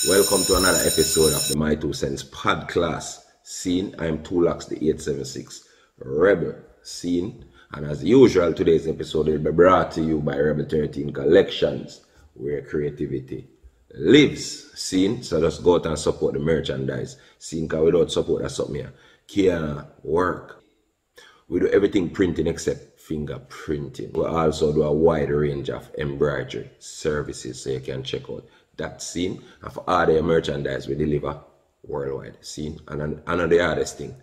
Welcome to another episode of the My Two Cents podcast. Scene, I'm TU-LOX'S, the 876 Rebel. Scene, and as usual, today's episode will be brought to you by Rebel 13 Collections, where creativity lives. Scene, so just go out and support the merchandise. Scene, because without support, that's something here can't work. We do everything printing except fingerprinting. We also do a wide range of embroidery services, so you can check out that scene. And for all the merchandise, we deliver worldwide. Scene, and another hardest thing.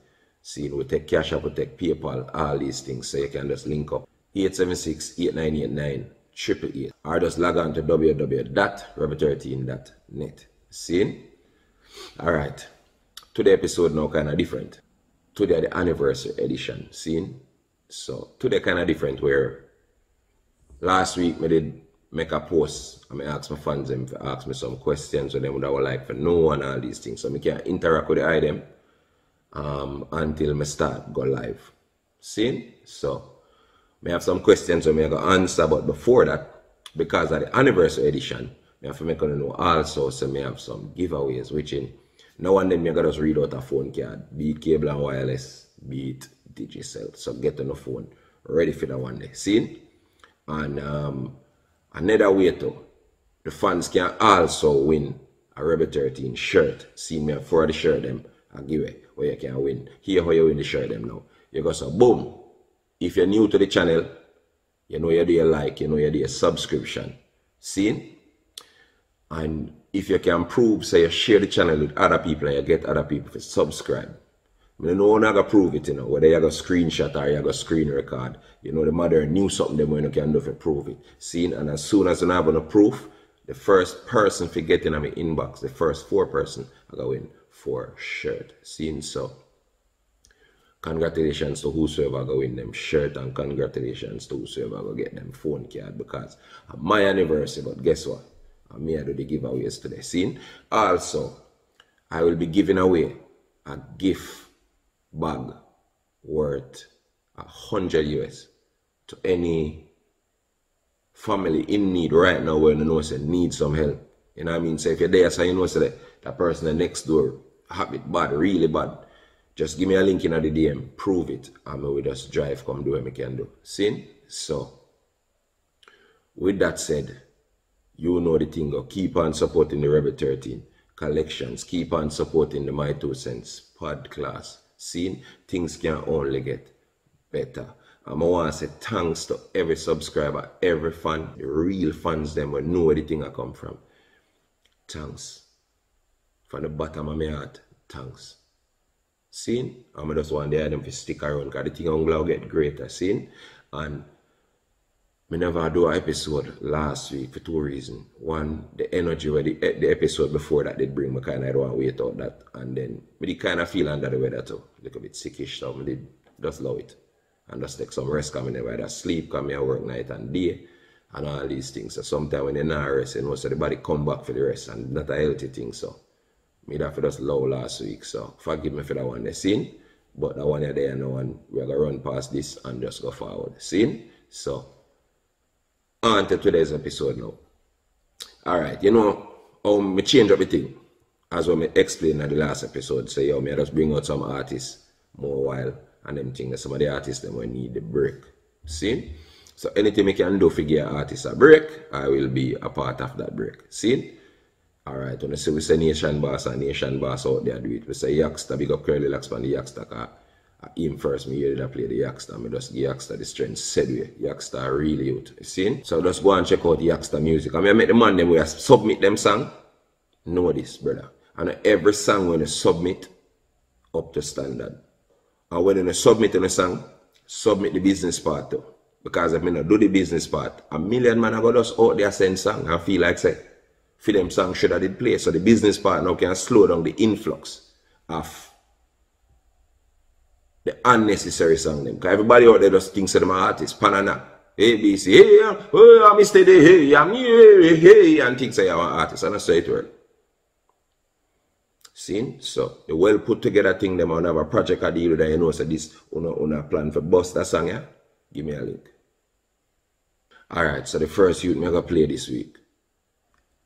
Scene, we take cash up, we take PayPal, all these things, so you can just link up 876-8989-888, or just log on to www.rebel13.net. Scene? Alright, today's episode now kind of different. Today the anniversary edition. Scene? So today kind of different, where last week I did make a post and I asked my fans them to ask me some questions and them would have like for know and all these things, so I can interact with the item until I start go live. See? So I have some questions so I go answer, but before that, because of the anniversary edition, I have to make you know also, so I have some giveaways, which in now and then I gotta just read out a phone card, be it cable and wireless, be it Digicel. So get on the phone ready for that one day. See? And another way too, the fans can also win a Rebel 13 shirt. See me for the shirt them I give it where you can win. Here how you win the shirt them now. You go so boom. If you're new to the channel, you know you do a like, you know you do a subscription. See? And if you can prove, say you share the channel with other people and you get other people to subscribe. I mean, no one going to prove it, you know, whether you got a screenshot or you got a screen record. You know, the mother knew something them when you can do to prove it. See? And as soon as you have a proof, the first person to get in my inbox, the first 4 person, I go win 4 shirt. See? So, congratulations to whosoever go win them shirt, and congratulations to whosoever go get them phone card, because it's my anniversary. But guess what? I'm here to do the giveaways today. See? Also, I will be giving away a gift bag worth $100 US to any family in need right now where you know say need some help. You know what I mean? So if you're there, so you know say that person next door have it bad, really bad, just give me a link in the DM, prove it, and we just drive come do what we can do. See? So with that said, you know the thing, go keep on supporting the Rebel 13 Collections, keep on supporting the My Two Cents podcast. See, things can only get better. I want to say thanks to every subscriber, every fan, the real fans them will know where the thing I come from. Thanks. From the bottom of my heart, thanks. See? I just want them to stick around because the thing will get greater. See? And I never do an episode last week for 2 reasons. One, the energy where the episode before that did bring me, kind of I don't want to wait out that. And then I did kind of feel under the weather too. A little bit sickish, so I did just love it. And just take some rest, because I never had sleep, because I work night and day and all these things. So sometimes when you not rest, you know, so the body come back for the rest, and not a healthy thing. So I that for just low last week. So forgive me for that one they seen. But that one there now, and we're gonna run past this and just go forward. See? So on to today's episode now. Alright, you know, I change up the thing. As I explained in the last episode, so I just bring out some artists more while, and them think that some of the artists them will need the break. See? So anything I can do to give artists a break, I will be a part of that break. See? Alright, when we say Nation Boss and Nation Boss out there do it. We say Youngster, big up Curly Locks on the Youngster, because him first, me hear that play the Youngster, I just give Youngster the strength, said way. Youngster really out. You see? So just go and check out the Youngster music. I mean, I make the man them where submit them song. Know this, brother. And every song when you submit, up to standard. And when you submit in a song, submit the business part too. Because if I not do the business part, a million man are going to just out there send song and feel like say, for them song should have did play. So the business part now can slow down the influx of the unnecessary song them. Because everybody out there just thinks them artists, Panana, ABC, hey, I'm Mr. Day, hey, I'm here, hey, and things say I'm an artist. And I say it well. See? So the well put together thing them on have a project I deal with that, you know, so this una plan for bust that song, yeah? Give me a link. Alright, so the first youth me gonna play this week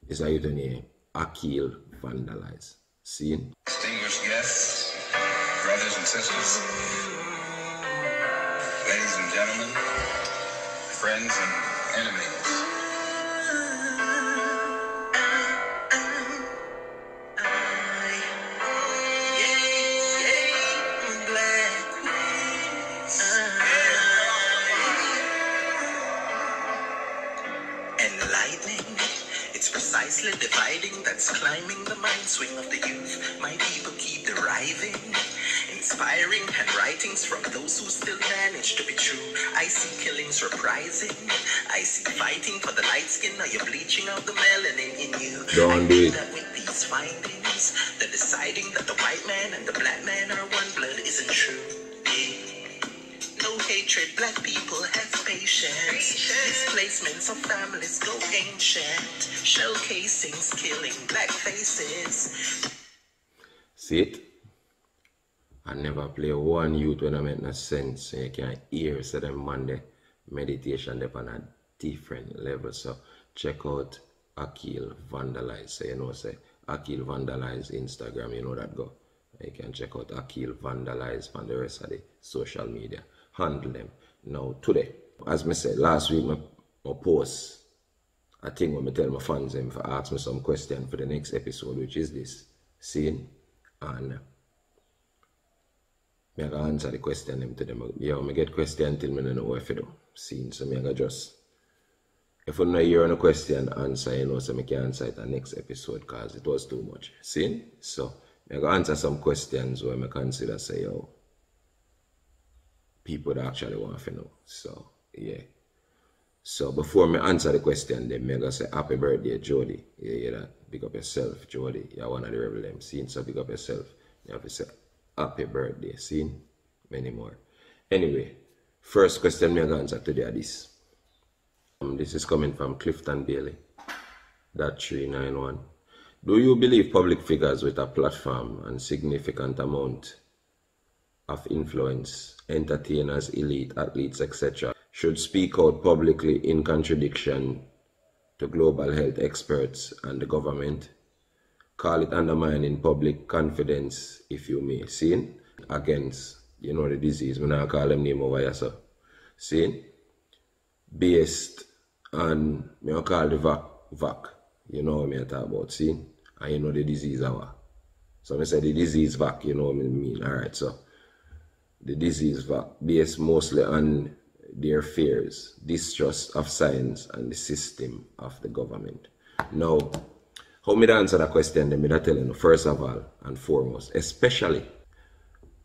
is a youth named Akil Vandalize. See? Distinguished guests, brothers and sisters, ladies and gentlemen, friends and enemies. It's precisely dividing that's climbing the mind swing of the youth. My people keep deriving inspiring handwritings from those who still manage to be true. I see killings reprising. I see fighting for the light skin. Now you're bleaching out the melanin in you. Don't do it. That with these findings, the deciding that the white man and the black man are one blood isn't true. No hatred, black people have patience. Displacements of families go ancient. Shell casings killing black faces. See it? I never play one youth when I make no sense. So you can hear so them Monday meditation up on a different level. So check out Akil Vandalize. So you know, say Akil Vandalize Instagram, you know that go. You can check out Akil Vandalize on the rest of the social media. Handle them. Now today, as I said last week, I post a thing when I tell my fans them to ask me some question for the next episode, which is this. Seeing? And I can answer the question them to them. Yeah, I get question till I don't know what to do. Seeing? So I just, if I don't hear a question answer, you know, so I can answer it in the next episode because it was too much. Seeing? So I can answer some questions where I consider say, yo, people that actually want to know. So, yeah. So, before me answer the question, then I'm going to say, happy birthday, Jody. You hear that? Big up yourself, Jody. You're one of the rebel MCs, so big up yourself. You have to say, happy birthday. See? Many more. Anyway, first question I'm going to answer today is this. This is coming from Clifton Bailey. That 391. Do you believe public figures with a platform and significant amount of influence, entertainers, elite, athletes, etc., should speak out publicly in contradiction to global health experts and the government? Call it undermining public confidence, if you may. See? Against, you know, the disease. I'm not call them name over here, so. See? Based on, I call the vac. You know what I talk about, see? And you know the disease hour. So I say the disease vac, you know what I mean. Alright, so the disease vac based mostly on their fears, distrust of science and the system of the government. Now, how me answer that question, then I tell you, first of all and foremost, especially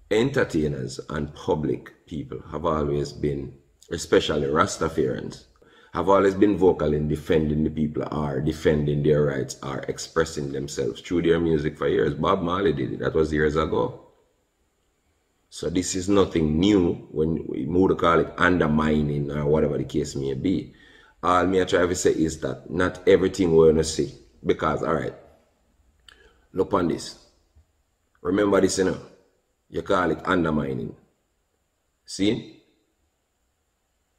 entertainers and public people have always been, especially Rastafarians, have always been vocal in defending the people or defending their rights or expressing themselves through their music for years. Bob Marley did it, that was years ago. So this is nothing new when we move to call it undermining or whatever the case may be. All me I try to say is that not everything we're going to see. Because, alright, look on this. Remember this, you know. You call it undermining. See?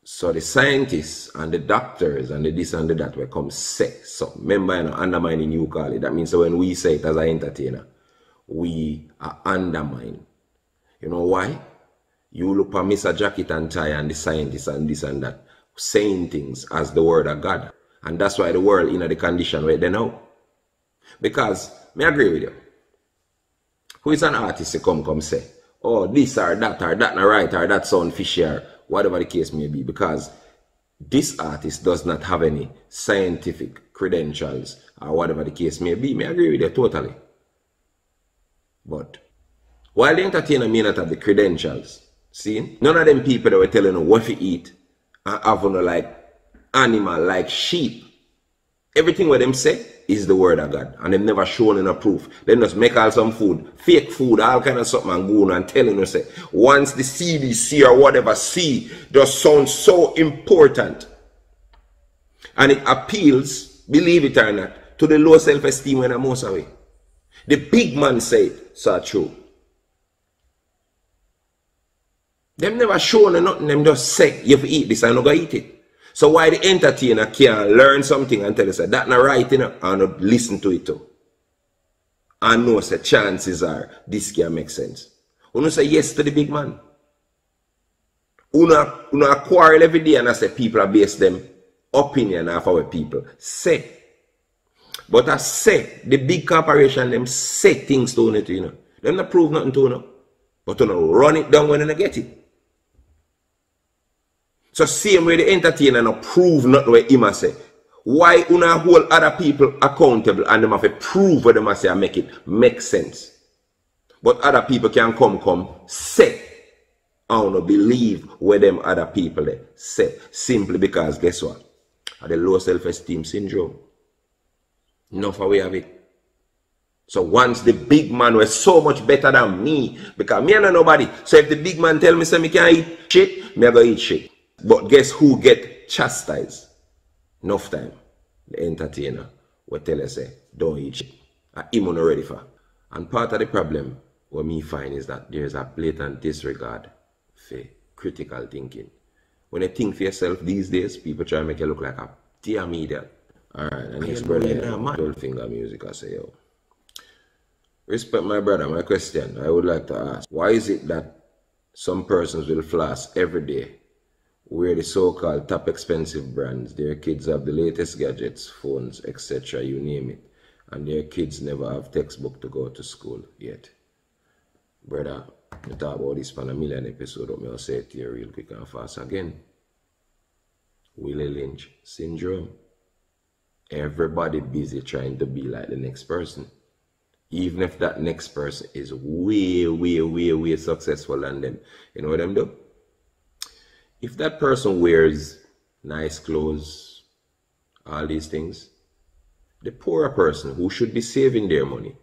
So the scientists and the doctors and the this and the that will come say. So remember, you know, undermining you call it. That means so when we say it as an entertainer, we are undermining. You know why? You look at Mr. Jacket and Tie and the scientists and this and that, saying things as the word of God. And that's why the world in the condition where they know. Because, I agree with you. Who is an artist to come say, oh, this or that not right, or that sound fishy, or whatever the case may be. Because this artist does not have any scientific credentials, or whatever the case may be. I agree with you totally. But while the entertainer may not have the credentials, see, none of them people that were telling you what to eat and have no like animal, like sheep. Everything what them say is the word of God. And them never shown in a proof. They just make all some food, fake food, all kind of something and go on and telling you say, once the CDC or whatever see, just sounds so important. And it appeals, believe it or not, to the low self-esteem when I'm most away. The big man say it, so true. Them never shown nothing, them just say, you have to eat this, I'm not going to eat it. So why the entertainer can't learn something and tell us that not right, you know, and not listen to it too? and know say chances are this can make sense. Uno say yes to the big man. Uno quarrel every day and I say people are based them opinion of our people say. But I say the big corporation them say things to it, you know. Them not prove nothing to you, but you know, run it down when they get it. So same way the entertainer no prove nothing what him say. Why una hold other people accountable and them have to prove what them say and make it make sense. But other people can come say I don't believe where them other people they say simply because guess what? The low self-esteem syndrome. Enough of we have it. So once the big man was so much better than me, because me and nobody. So if the big man tell me say me can't eat shit, me I go eat shit. But guess who get chastised? Enough time. The entertainer will tell us say, don't eat shit. I'm not ready for. And part of the problem what me find is that there is a blatant disregard for critical thinking. When you think for yourself these days, people try to make you look like a dear media. Alright, and next brother, double finger music, I say, yo. Respect my brother, my question I would like to ask. Why is it that some persons will floss every day, wear the so-called top expensive brands, their kids have the latest gadgets, phones, etc., you name it, and their kids never have textbook to go to school yet? Brother, I talk about this for a million episode, but I'll say it to you real quick and fast again. Willie Lynch syndrome. Everybody busy trying to be like the next person. Even if that next person is way successful than them. You know what them do? If that person wears nice clothes, all these things, the poorer person who should be saving their money,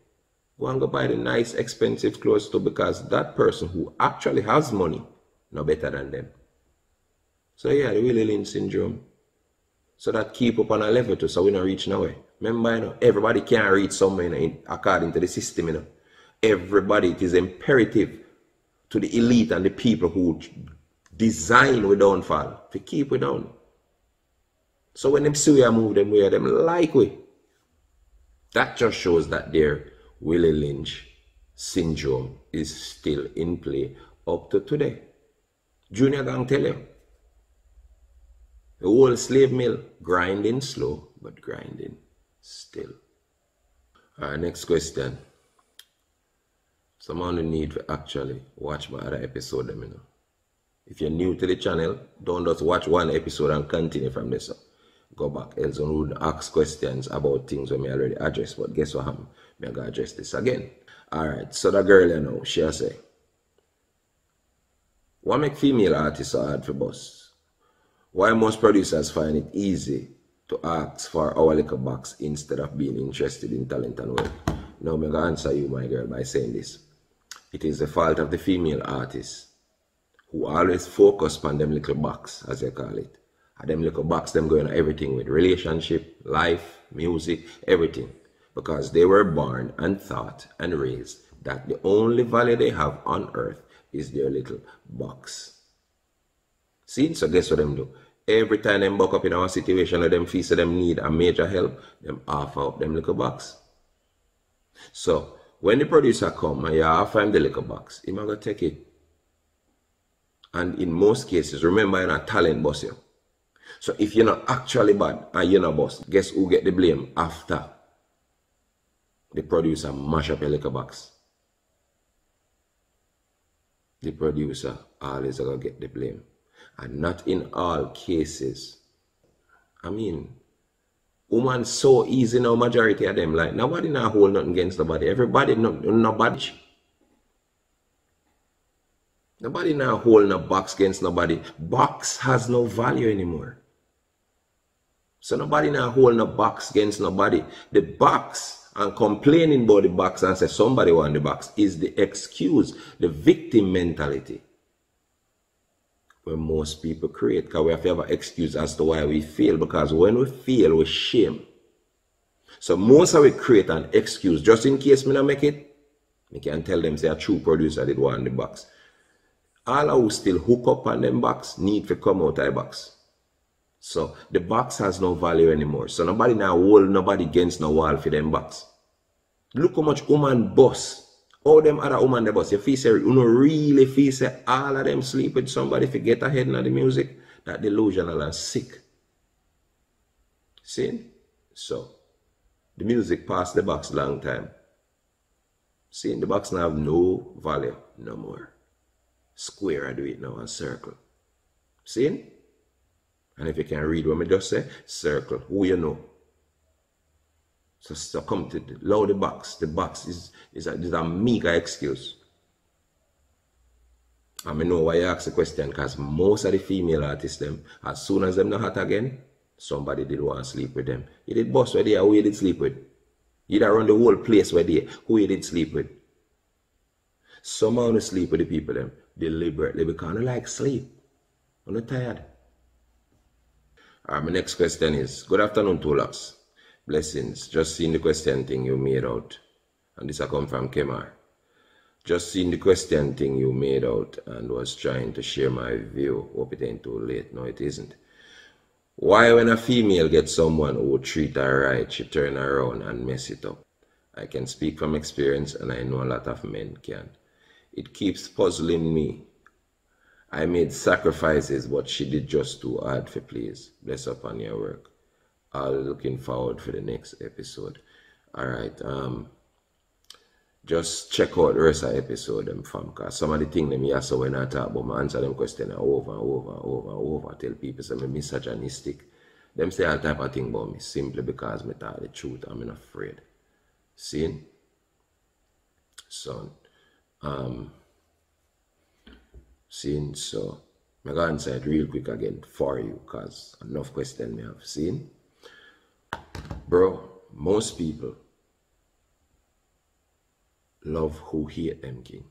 go and go buy the nice expensive clothes too, because that person who actually has money no better than them. So yeah, the Willie Lynch syndrome. So that keep up on a level too, so we don't reach nowhere. Remember, you know, everybody can't reach somewhere, you know, according to the system, you know. Everybody, it is imperative to the elite and the people who design we downfall to keep we down. So when them see we move them where them like we. That just shows that their Willie Lynch syndrome is still in play up to today. Junior gang tell you. The whole slave mill, grinding slow, but grinding still. Alright, next question. Someone who need to actually watch my other episode, you know. If you're new to the channel, don't just watch one episode and continue from this. Go back, else you would ask questions about things we may already address. But guess what happened? I'm going to address this again. Alright, so the girl, you know, she say, what make female artists so hard for boss? Why most producers find it easy to ask for our little box instead of being interested in talent and work? Now I'm going to answer you, my girl, by saying this. It is the fault of the female artists who always focus on them little box, as they call it. And them little box, them going on everything with relationship, life, music, everything. Because they were born and taught and raised that the only value they have on earth is their little box. See, so guess what them do? Every time them buck up in our situation or them feel so them need a major help, them offer up them little box. So when the producer come and you offer him the little box, he might go take it. And in most cases, remember you're not talent boss you. So if you're not actually bad and you're not boss, guess who get the blame after the producer mash up your little box? The producer always gonna get the blame. And not in all cases. I mean, woman so easy now, majority of them. Like, nobody now hold nothing against nobody. Everybody, nobody. Nobody now hold no box against nobody. Box has no value anymore. So nobody now hold no box against nobody. The box and complaining about the box and say somebody want the box is the excuse, the victim mentality. Where most people create, because we have to have an excuse as to why we fail, because when we fail, we shame. So most of we create an excuse, just in case me not make it, me can tell them say a true producer did want the box. All who still hook up on them box need to come out of the box. So the box has no value anymore. So nobody now hold nobody against no wall for them box. Look how much woman boss. All them other woman the boss. You feel say, you know, really feel say all of them sleep with somebody if you get ahead in the music. That delusional and sick. See? So, the music passed the box long time. See, the box now have no value no more. Square I do it now and circle. See? And if you can read what I just say, circle. Who you know? So come to load the box. The box is a meager excuse. And I know why you ask the question, because most of the female artists, them, as soon as them not hot again, somebody did want to sleep with them. You did boss where they are, who you did sleep with? You did run the whole place where they are, who you did sleep with? Some want to sleep with the people them deliberately because they like sleep. I'm not tired. Alright, my next question is, good afternoon, TU-LOX'S. Blessings. Just seen the question thing you made out. And this I come from Kemar. Just seen the question thing you made out and was trying to share my view. Hope it ain't too late. No, it isn't. Why when a female gets someone who treat her right, she turn around and mess it up? I can speak from experience and I know a lot of men can. It keeps puzzling me. I made sacrifices, but she did just too hard for please. Bless upon your work. All looking forward for the next episode. Alright, just check out the rest of the episode them fam, because some of the things them here so when I talk about I answer them questions over and over and over and over. Tell people say I'm misogynistic. Them say all type of thing about me simply because I tell the truth. I'm not afraid. See? Son. Seen, so I'm going to answer it real quick again for you because enough questions me have seen. Bro, most people love who hate them, king.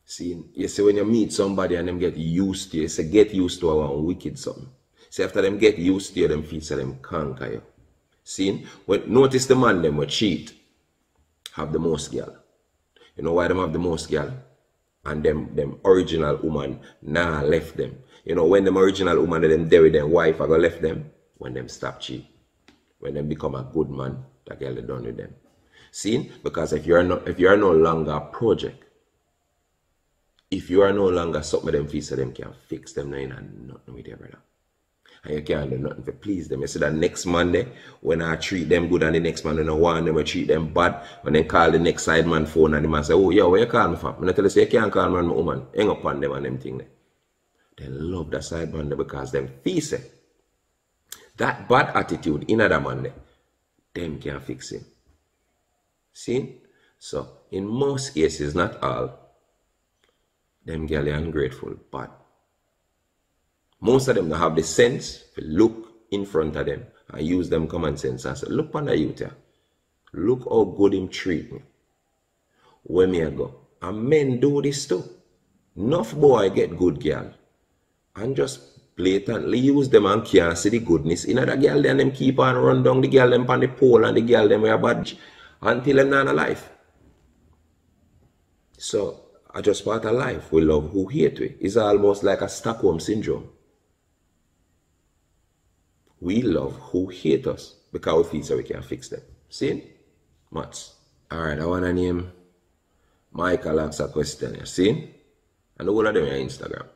See, you see when you meet somebody and them get used to you, say get used to our wicked something. See after them get used to you, them feel say them conquer you. See, when notice the man them will cheat, have the most girl. You know why them have the most girl? And them original woman nah left them. You know when them original woman them there with them wife I go left them when them stop cheat. When them become a good man, that girl they done with them. See? Because if you are no longer a project, if you are no longer something them feel so them can fix them and nothing with your brother. And you can't do nothing to please them. You see that next Monday, when I treat them good and the next man when I want them, I treat them bad. When they call the next side man phone and the man say, oh, yo, where you call me from? When I tell you, say, you can't call me on my woman. Hang up on them and them thing there. They love that side man there because them feel say, that bad attitude in other man there, them can fix him. See? So, in most cases, not all, them girls are ungrateful, but most of them don't have the sense to look in front of them and use them common sense and say, look on the youth here. Look how good him treat me. Where me I go? And men do this too. Enough boy get good girl and just blatantly use them and can't see the goodness in the girl then them keep on run down the girl them on the pole and the girl them wear badge until them not alive. So I just part of life. We love who hate we. It's almost like a Stockholm syndrome. We love who hate us because we feel so we can fix them. See? Mats. Alright, I want to name Michael asks a question here. See? And all of them are on Instagram.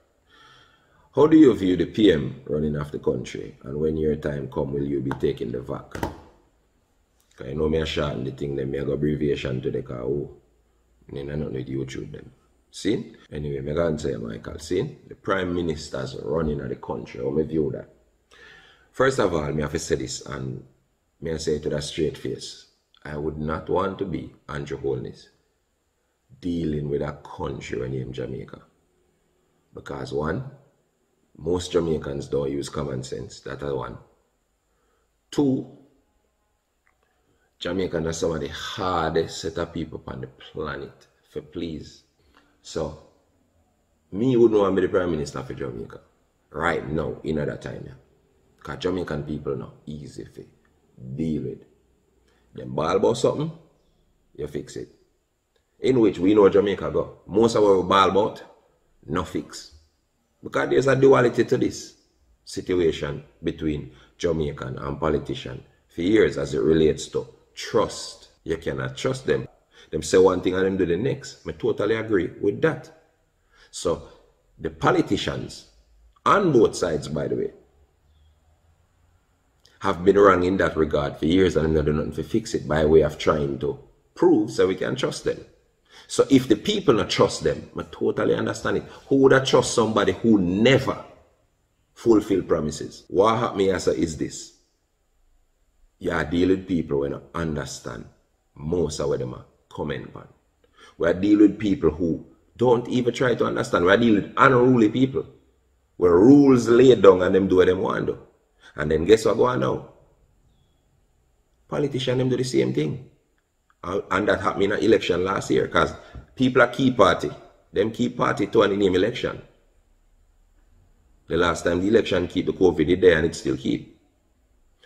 How do you view the PM running off the country? And when your time come, will you be taking the vac? Because you know me a shorten the thing, then me a go abbreviation to the car. Oh, I don't know with YouTube them. See? Anyway, I'm going to say Michael. See? The Prime Minister's running of the country. How me view that? First of all, me have to say this and me I say it with a straight face. I would not want to be Andrew Holness dealing with a country named Jamaica. Because one, most Jamaicans don't use common sense. That's one. Two, Jamaicans are some of the hardest set of people on the planet for please. So, me wouldn't want to be the Prime Minister for Jamaica right now in that time. Yeah. Because Jamaican people not easy to deal with. Them ball about something, you fix it. In which we know Jamaica go. Most of what we ball about, no fix. Because there's a duality to this situation between Jamaican and politician for years as it relates to trust. You cannot trust them. Them say one thing and them do the next. I totally agree with that. So the politicians, on both sides by the way, have been wrong in that regard for years, and they're doing nothing to fix it by way of trying to prove so we can trust them. So if the people not trust them, I totally understand it. Who would have trust somebody who never fulfill promises? What happened here is this. You are dealing with people when you understand most of what them are coming upon. We are dealing with people who don't even try to understand. We are dealing with unruly people where rules lay down and them do what they want to do. And then guess what going on now? Politicians them do the same thing. And that happened in an election last year because people are key party. Them key party to an name election. The last time the election keep the COVID there and it still keep.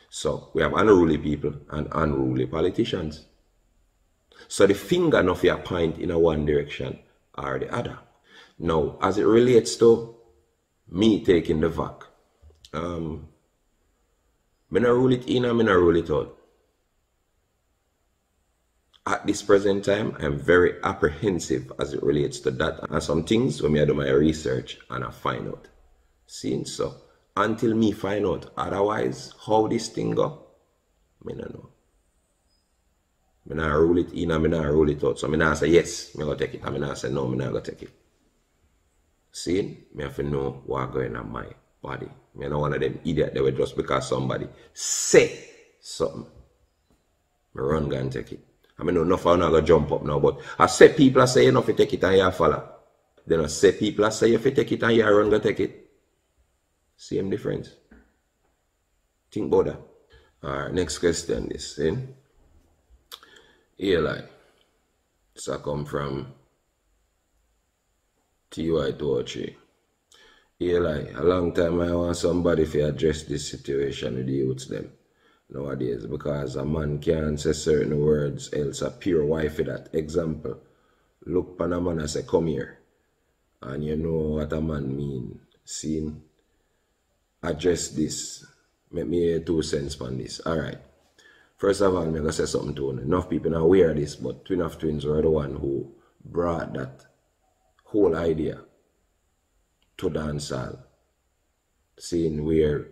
So we have unruly people and unruly politicians. So the finger not your point in a one direction or the other. Now, as it relates to me taking the vac, I not rule it in and I not rule it out. At this present time, I'm very apprehensive as it relates to that and some things when I do my research and I find out. See, so until me find out otherwise how this thing go, I don't know. I not rule it in and I not rule it out. So I not say yes, I go take it. And I not say no, I not go take it. See, I have to know what's going on my body. I not one of them idiots that were just because somebody say something, I run go and take it. I mean, no, enough I'm not going to jump up now, but I say people say enough you take it and you follow. Then I say people say if you take it and you run go take it. Same difference. Think about that. Alright, next question this. Eli. So I come from TU-LOX'S. Eli, a long time I want somebody to address this situation with the youths them nowadays because a man can't say certain words else a pure wife for that. Example, look pan a man and say come here and you know what a man mean. Seeing address this. Make me hear 2 cents on this. Alright. First of all, I'm gonna say something to you. Enough people are aware of this, but Twin of Twins were the one who brought that whole idea to dancehall. Seeing where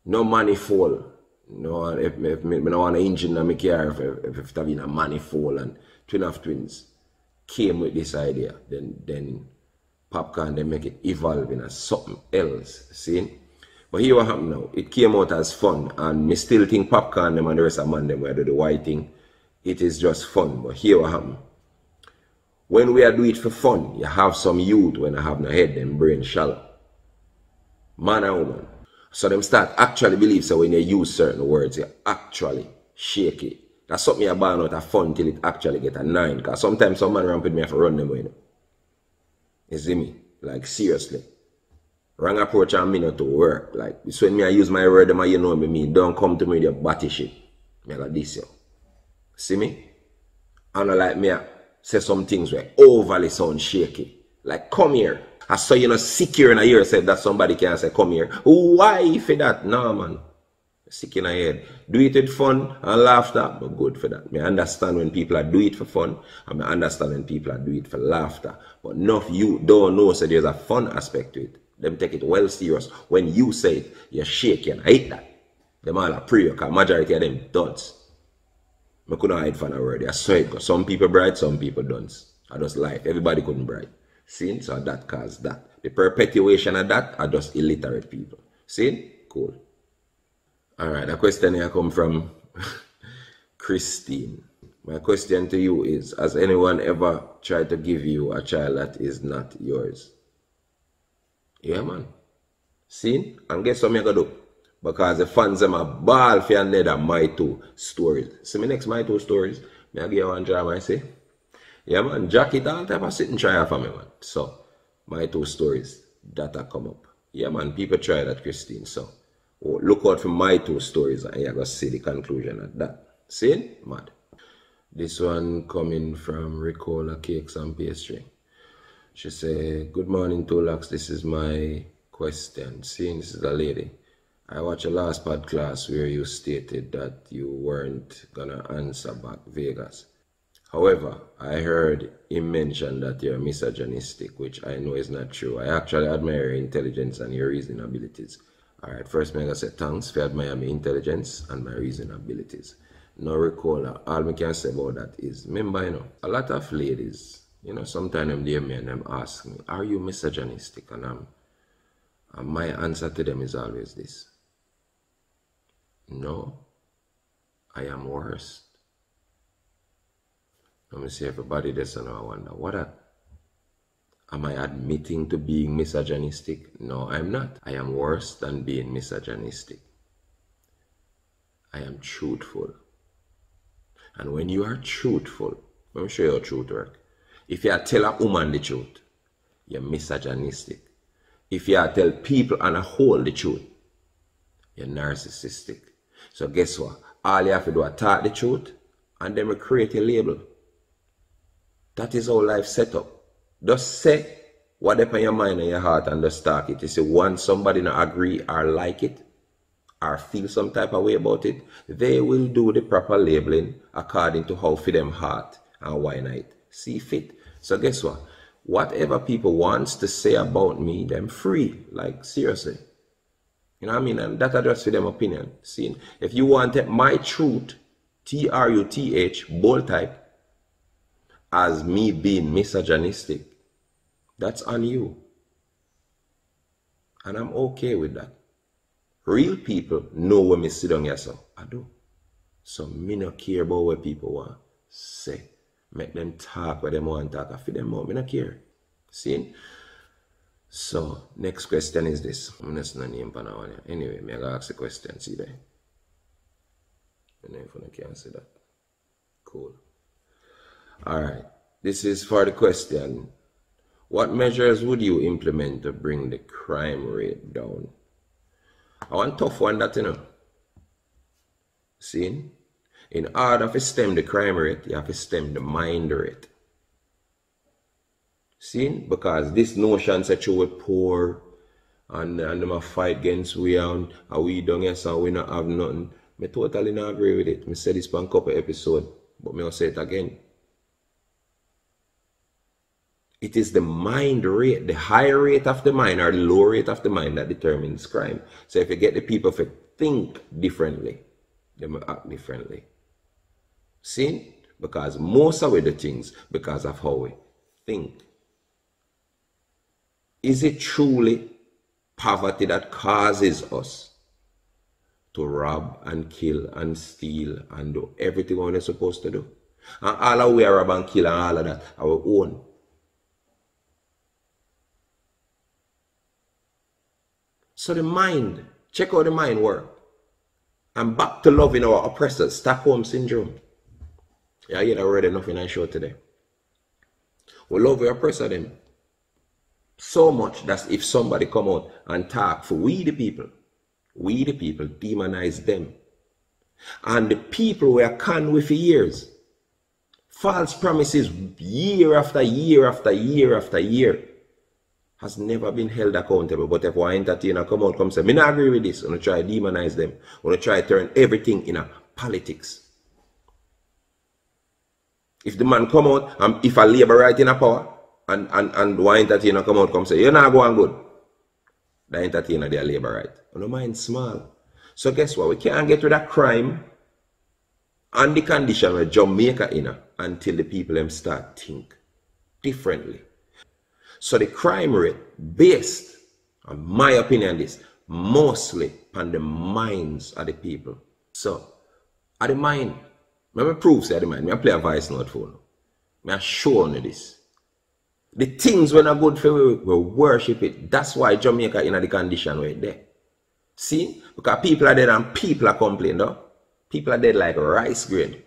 no money fall. No, if I don't want an engine in my car, if it have been a manifold and Twin of Twins came with this idea, then Popcorn they make it evolve into something else. See? But here what happened now, it came out as fun and me still think Popcorn them and the rest of man them where do the white thing. It is just fun. But here what happened. When we are doing it for fun, you have some youth when I have no head, them brain shallow. Man and woman. So them start actually believe so when you use certain words, you actually shake it. That's something you born out of fun till it actually get a 9. Because sometimes some man ramp with me have to run them away. You see me? Like seriously. Wrong approach and me not to work. Like it's when me I use my word, you know me mean. Don't come to me with your body shit. Me got this yo. See me? And like me say some things where overly sound shaky. Like come here. I saw you know secure in a ear said that somebody can say come here. Why for that? No man. Sick in a head. Do it with fun and laughter, but good for that. I understand when people are do it for fun, and I understand when people are do it for laughter. But enough you don't know so there's a fun aspect to it. Them take it well serious. When you say it, you shake and hate that. Them all are pray because majority of them duds. I couldn't hide from a word. I saw it because some people bright, some people don't. I just life. Everybody couldn't bright. See? So that caused that. The perpetuation of that are just illiterate people. See? Cool. Alright, a question here come from Christine. My question to you is, has anyone ever tried to give you a child that is not yours? Yeah, man. See? And guess what I'm going to do? Because the fans them a ball for another My Two stories. See me next My Two stories? Me I give you one drama, I say. Yeah, man. Jack it all type of sit and try for me, man. So, My Two stories. That come up. Yeah, man. People try that, Christine. So, look out for My Two stories and you're going to see the conclusion of that. See? Mad. This one coming from Ricola Cakes and Pastry. She said, good morning, TU-LOX'S. This is my question. See, this is a lady. I watched a last podcast where you stated that you weren't gonna answer back Vegas. However, I heard him mention that you're misogynistic, which I know is not true. I actually admire your intelligence and your reasoning abilities. Alright, first I'm gonna say thanks for admiring my intelligence and my reasoning abilities. No recall, all I can say about that is, remember, a lot of ladies, sometimes them dear me and them ask me, are you misogynistic? And my answer to them is always this. No, I am worse. Let me see everybody this and I wonder, what am I admitting to being misogynistic? No, I'm not. I am worse than being misogynistic. I am truthful. And when you are truthful, let me show you how truth works. If you tell a woman the truth, you're misogynistic. If you tell people on a whole the truth, you're narcissistic. So guess what? All you have to do is talk the truth and then we create a label. That is how life set up. Just say whatever in your mind and your heart and just talk it. You see, once somebody not agree or like it or feel some type of way about it, they will do the proper labeling according to how for them heart and why not see fit. So guess what? Whatever people wants to say about me, them free. Like seriously. You know what I mean? And that address for them opinion. See, if you want my truth, TRUTH, bold type, as me being misogynistic, that's on you. And I'm okay with that. Real people know when me sit down here, so I do. So me not care about what people want say. Make them talk what them want to talk. I feel them out. Me not care. See? So, next question is this. I'm not saying name for now. Anyway, I'm going to ask the question. See there? I don't know if I can answer that. Cool. Alright. This is for the question. What measures would you implement to bring the crime rate down? I want a tough one that, See? In order to stem the crime rate, you have to stem the mind rate. See? Because this notion that you were poor and them a fight against we and we don't get so we not have nothing. I totally not agree with it. I said this for a couple episodes, but I'll say it again. It is the mind rate, the high rate of the mind or the low rate of the mind that determines crime. So if you get the people to think differently, they will act differently. See? Because most of the things, because of how we think. Is it truly poverty that causes us to rob and kill and steal and do everything we're supposed to do? And all of we rob and kill and all of that, our own. So the mind, check out the mind work. And back to loving our oppressors, Stockholm Syndrome. Yeah, you already enough in our show today. We love our oppressor them. So much that if somebody come out and talk for we the people demonize them. And the people were conned with for years. False promises year after year after year after year has never been held accountable. But if one entertainer come out, come say, me not agree with this, I'm going to try to demonize them. I'm going to try to turn everything in a politics. If the man come out, and if a labor right in a power, and one entertainer come out, come say, you're not going good. The entertainer, their labor right. I don't mind small. So guess what? We can't get rid of crime and the condition where Jamaica in until the people them start think differently. So the crime rate based, on my opinion, this mostly on the minds of the people. So, at the mind, let me prove say at the mind. I play a voice note for you. I show you this. The things when are good for we worship it. That's why Jamaica in the condition where it's there. See? Because people are dead and people are complaining, though. People are dead like rice grain.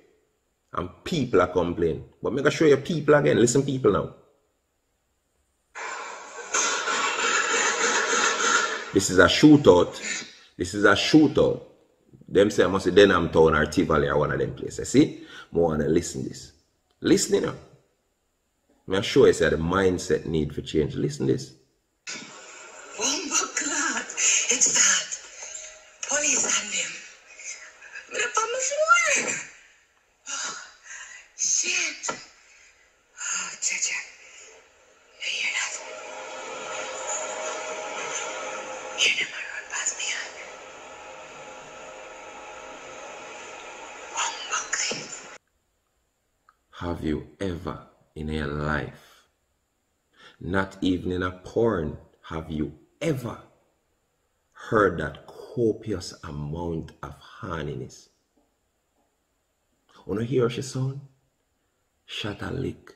And people are complaining. But I'm going to show you people again. Listen, people now. This is a shootout. This is a shootout. Them say I must say Denham Town or Tivoli or one of them places. See? I want to listen this. Listen now. I'm sure it's that the mindset need for change. Listen this. Oh my God, it's that Shit! Oh, Jaja. You hear that? Hear them run past me, Have you ever in your life, not even in a porn, have you ever heard that copious amount of horniness? When you hear she sound, shot a lick.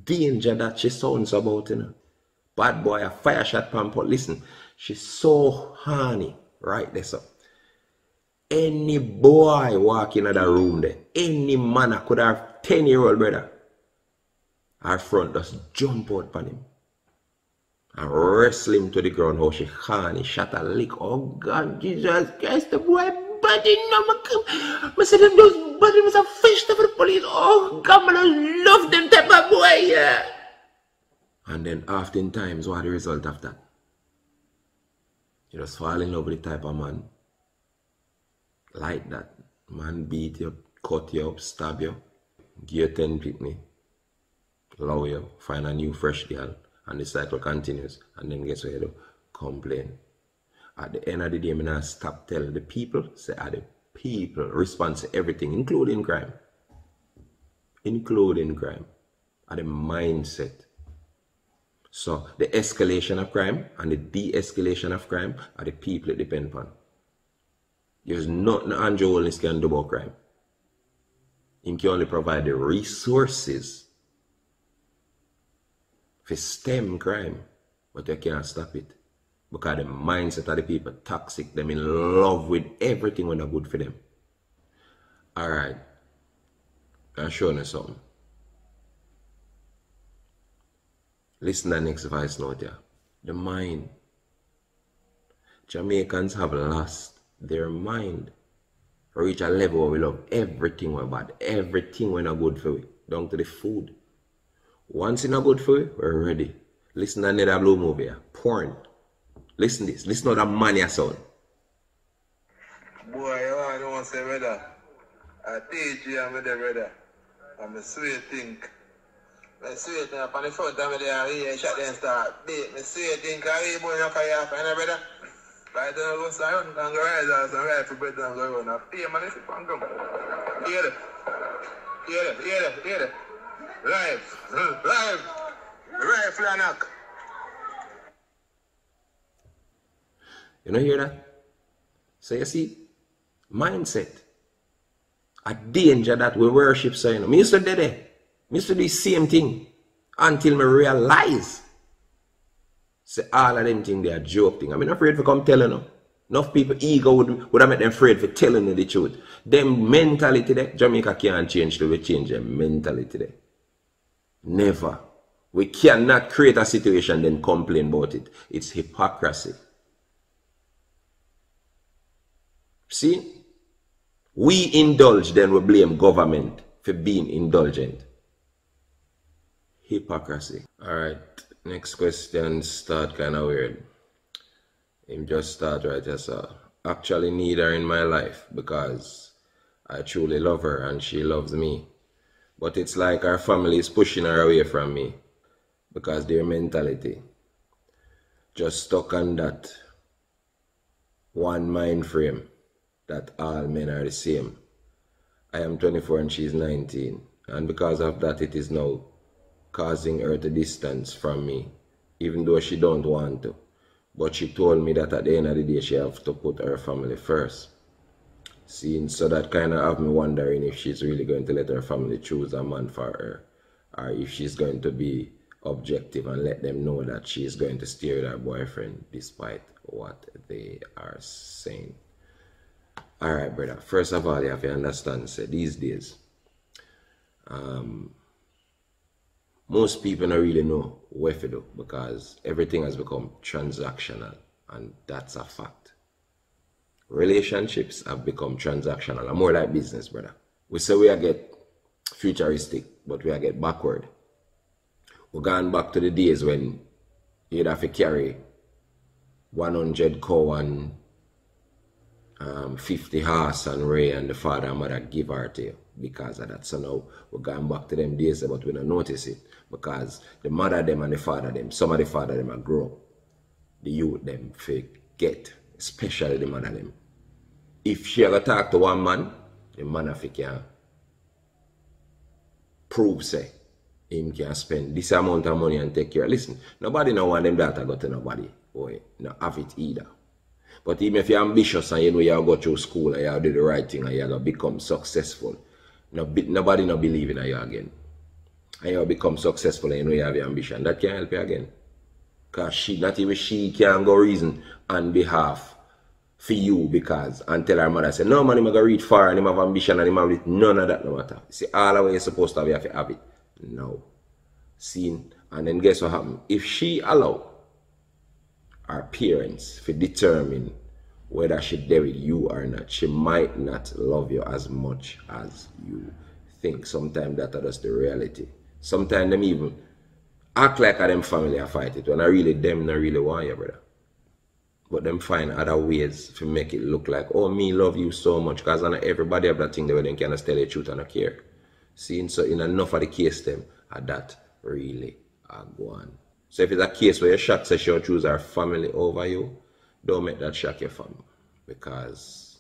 Danger that she sounds about, you know. Bad boy, a fire shot pamper. Listen, she's so horny right there, so. Any boy walking in the room there, any man could have 10-year-old brother, our front just jump out upon him and wrestle him to the ground. How she horny, shot a lick. Oh God, Jesus Christ, the boy body number. I said them those body was a fish for the police. Oh God, man, I love them type of boy, yeah. And then oftentimes, what the result of that? You just fall in love with the type of man like that. Man beat you, cut you up, stab you, give you 10 pitney, love you, find a new fresh girl, and the cycle continues. And then guess what you do? Complain. At the end of the day, I'm not stop telling the people, say the people respond to everything, including crime. Including crime. At the mindset. So the escalation of crime and the de-escalation of crime are the people it depend upon. There's nothing Andrew Holness can do about crime. He can only provide the resources for stem crime, but you can't stop it. Because the mindset of the people toxic, them in love with everything when they're good for them. Alright. I'm showing you something. Listen to the next voice note here. The mind. Jamaicans have lost their mind. Reach a level where we love everything we're bad. Everything we're not good for we. Down to the food. Once it's not good for we, we're ready. Listen to another blue movie here. Porn. Listen this. Listen to that mania sound. Boy, I don't want to say brother. I teach you I'm with the brother. I'm a sweet thing. I sweet thing up on the front of me there, here, shot then start beat. I sweet thing, I really boy enough for you, brother. Right then I go start and go rise out and ride for bread and go run. I pay man if you can come. Hear it. Hear it, hear it, hear it. Live, live. Rifle and knock. You know hear that? So you see, mindset. A danger that we worship, so you know. Me used to do that. Me used to do the same thing until me realize. Say all of them things they are joke thing. I'm not afraid to come telling you. Enough people ego would have made them afraid for telling you the truth. Them mentality there, Jamaica can't change till we change them mentality there. Never. We cannot create a situation then complain about it. It's hypocrisy. See? We indulge, then we blame government for being indulgent. Hypocrisy. Alright, next question start kind of weird. Him just start right as actually need her in my life because I truly love her and she loves me. But it's like our family is pushing her away from me because their mentality just stuck on that one mind frame that all men are the same. I am 24 and she's 19, and because of that it is now causing her to distance from me, even though she don't want to. But she told me that at the end of the day she have to put her family first. See, so that kind of have me wondering if she's really going to let her family choose a man for her, or if she's going to be objective and let them know that she's going to stay with her boyfriend despite what they are saying. Alright, brother. First of all, you have to understand, say, these days, most people don't really know what to do because everything has become transactional, and that's a fact. Relationships have become transactional and more like business, brother. We say we are get futuristic, but we are get backward. We're going back to the days when you'd have to carry 100 cow and 50 horse and ray and the father and mother give her to you. because of that. So now we're going back to them days, but we don't notice it because the mother them and the father them, some of the father them are grow up. The youth them forget, especially the mother them. If she ever talk to one man, the man of it can prove say him can spend this amount of money and take care. Listen, nobody no want them daughter go to nobody. Boy, no have it either. But even if you're ambitious and you know you go through school and you do the right thing and you go become successful, nobody no believe in you again. And you become successful and you know you have your ambition. That can't help you again. Because not even she can go reason on behalf for you because and tell her mother say, no man, I'm going to reach far and him have ambition and him have it. None of that no matter. See, all the way you're supposed to have, you have to have it. No. See, and then guess what happened? If she allow her parents to determine whether she there with you or not, she might not love you as much as you think. Sometimes that's just the reality. Sometimes them even act like them family are fight it when I really them not really want you, brother. But them find other ways to make it look like, oh, me love you so much, because not everybody have that thing that they can tell the truth and not care. See, so in enough of the case them that really are going. So if it's a case where your shock says she'll choose her family over you, don't make that shock your family. Because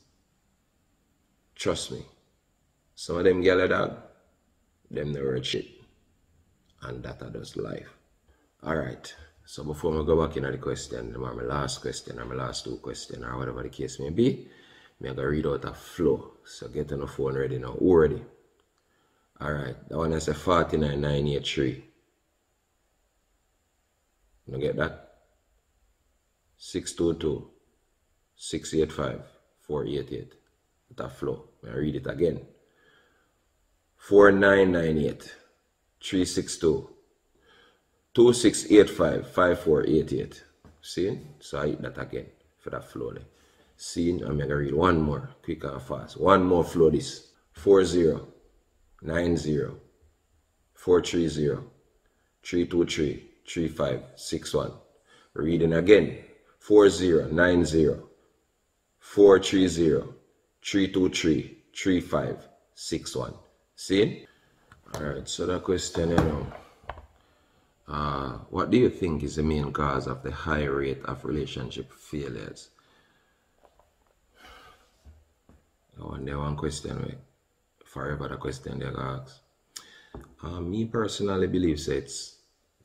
trust me, some of them yellow dog, them never shit. And that is life. Alright, so before we go back into the question, my last question or my last two questions or whatever the case may be, I'm going to read out a flow. So get on the phone ready now. Who ready? Alright, that one is a 49983. You get that? 622 685 488. That flow. I read it again. 4998 362 2685 5488. See? So I hit that again for that flow. See? I'm going to read one more quick and fast. One more flow this. 4090 430 323 3561. Reading again. 4090 430 323 3561. See? Alright, so the question, what do you think is the main cause of the high rate of relationship failures? One question, forever the question they ask. Me personally believe it's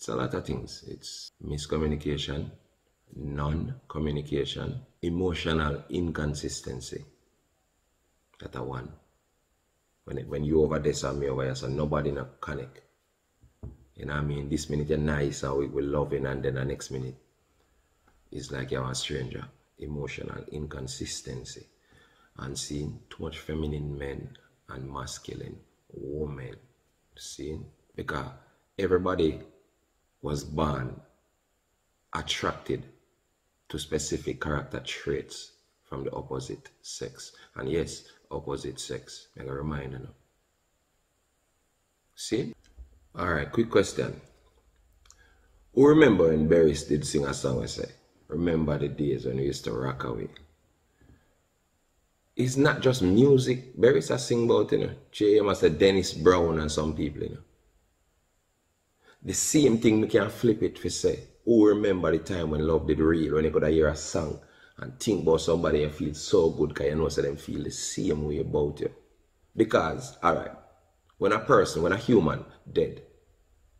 a lot of things. It's miscommunication, non-communication, emotional inconsistency. That's a one. When you over this and me over here, so nobody no connect. You know what I mean? This minute you're nice and we're loving, and then the next minute it's like you're a stranger. Emotional inconsistency. And seeing too much feminine men and masculine women. See? Because everybody was born attracted to specific character traits from the opposite sex. And yes, opposite sex. Make a reminder now. See? Alright, quick question. Who remember when Barris did sing a song and say, remember the days when we used to rock away? It's not just music. Barris has sing about, you know. J.M. has said Dennis Brown and some people, you know. The same thing we can flip it for say, who remember the time when love did real, when you could hear a song and think about somebody and feel so good because you know so them feel the same way about you. Because, alright, when a human dead,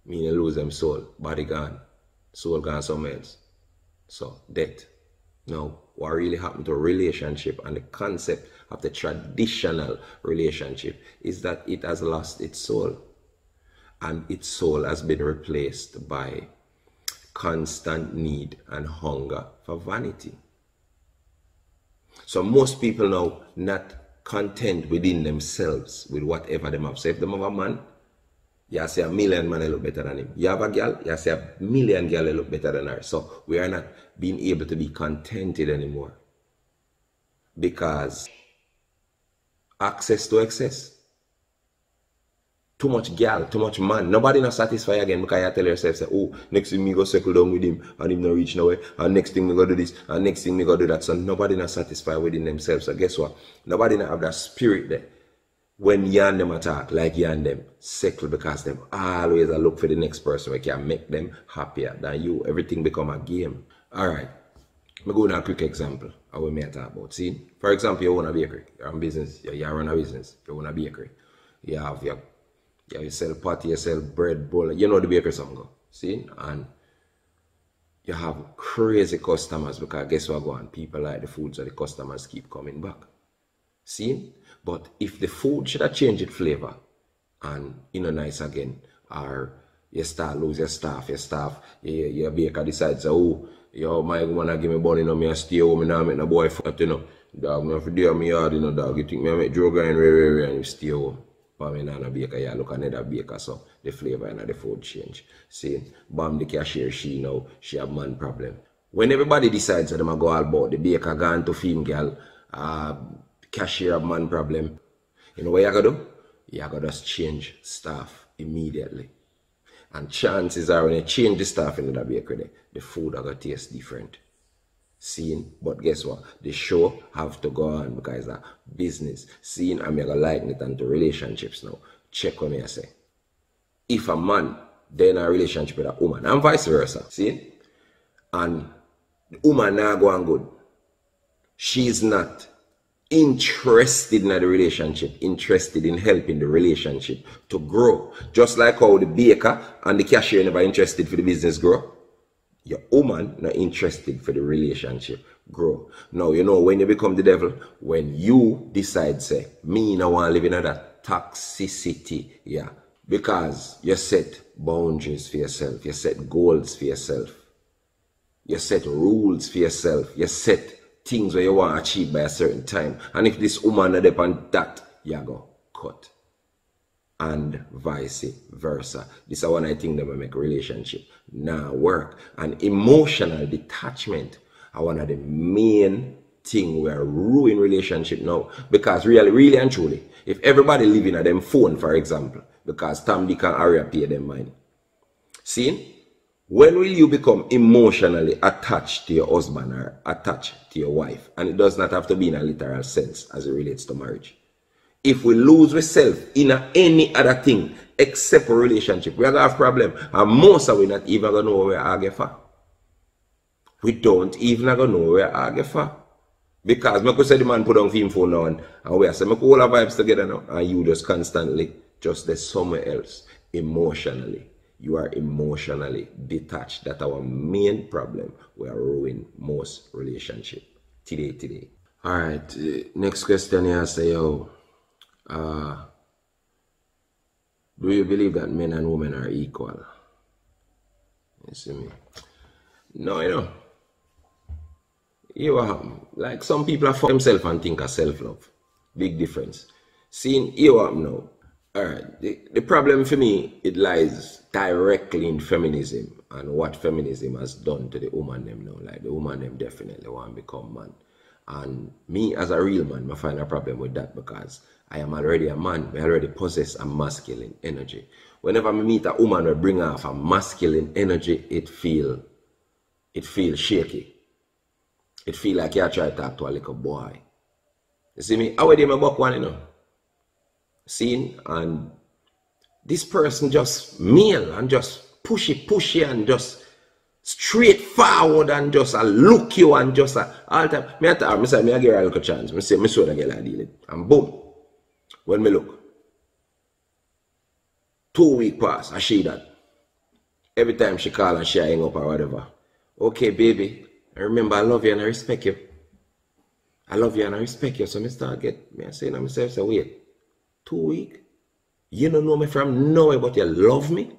meaning lose them soul, body gone, soul gone somewhere else. So, death. Now, what really happened to a relationship and the concept of the traditional relationship is that it has lost its soul. And its soul has been replaced by constant need and hunger for vanity. So most people now not content within themselves with whatever they have. So if they have a man, you say a million man look better than him. You have a girl, you say a million girl look better than her. So we are not being able to be contented anymore. Because access to excess. Too much girl, too much man. Nobody not satisfied again because you tell yourself, say, oh, next thing me go settle down with him and him not reach nowhere. And next thing me go do this and next thing me go do that. So nobody not satisfied within themselves. So guess what? Nobody not have that spirit there. when you and them attack, like you and them settle because them always look for the next person who can make them happier than you. Everything become a game. Alright. I'm going to a quick example of what I talk about. See, for example, you own a bakery, you're in business, you run a business, you own a bakery. You sell patty, you sell bread, bowl, you know the bakery song go. See? And you have crazy customers because guess what go on? People like the food, so the customers keep coming back. See? But if the food should have changed its flavor and nice again, or you start lose your staff, your baker decides, oh, yo, my wanna give me money, me stay home, and I make no boy fat, dog, me have to do my yard, dog, you think me make drug and and you stay home. But me not a baker, you look another baker, so the flavor and the food change. See, bam, the cashier, she have man problem. When everybody decides that them go all about the baker gone to film girl, cashier have man problem, you know what you gotta do? You gotta just change staff immediately. And chances are when you change the staff in the bakery, the food are gonna taste different. Seeing, but guess what? The show have to go on because it's a business. Seeing, I'm gonna liken it into relationships now. Check what me I say. If a man then a relationship with a woman, and vice versa, see? And the woman now going good. She's not interested in the relationship, interested in helping the relationship to grow. Just like how the baker and the cashier never interested for the business grow. Your woman not interested for the relationship grow. Now, when you become the devil, when you decide, say, me no want to live in that toxicity, yeah, because you set boundaries for yourself, you set goals for yourself, you set rules for yourself, you set things where you want to achieve by a certain time. And if this woman not depend that, you go cut. And vice versa. This is one I think that will make relationship now work. And emotional detachment are one of the main thing where ruin relationship now. Because really and truly, if everybody living at them phone, for example, because Tom, Dick and Harry pay them mind. See? When will you become emotionally attached to your husband or attached to your wife? And it does not have to be in a literal sense as it relates to marriage. If we lose ourselves in any other thing except a relationship, we are going to have a problem. And most of we not even going to know where we are arguing for. We don't even going to know where we are arguing for. Because I could say the man put on film phone now and we are saying, I all our vibes together now. And you just constantly, just there somewhere else, emotionally. You are emotionally detached. That's our main problem. We are ruining most relationship today. Alright, next question here say, yo, do you believe that men and women are equal? You see me? No, like some people are for themselves and think of self-love. Big difference. Seeing you up now. Alright, the problem for me, it lies directly in feminism and what feminism has done to the woman them now. Like the woman them definitely want to become man. And me as a real man, I find a problem with that because I am already a man. I already possess a masculine energy. Whenever I meet a woman who bring off a masculine energy, it feel shaky. It feel like you try to talk to a little boy. You see me? How are they my buck one, Seeing? And this person just male and just pushy and just straightforward and just look you and just all the time. I say, I give her a little chance. I say, I saw the girl I deal it. And boom. When me look. 2 weeks pass, I see that. Every time she call and she hang up or whatever. Okay, baby. I remember I love you and I respect you. I love you and I respect you. So I start I say to myself, say, wait. 2 weeks? You don't know me from nowhere, but you love me?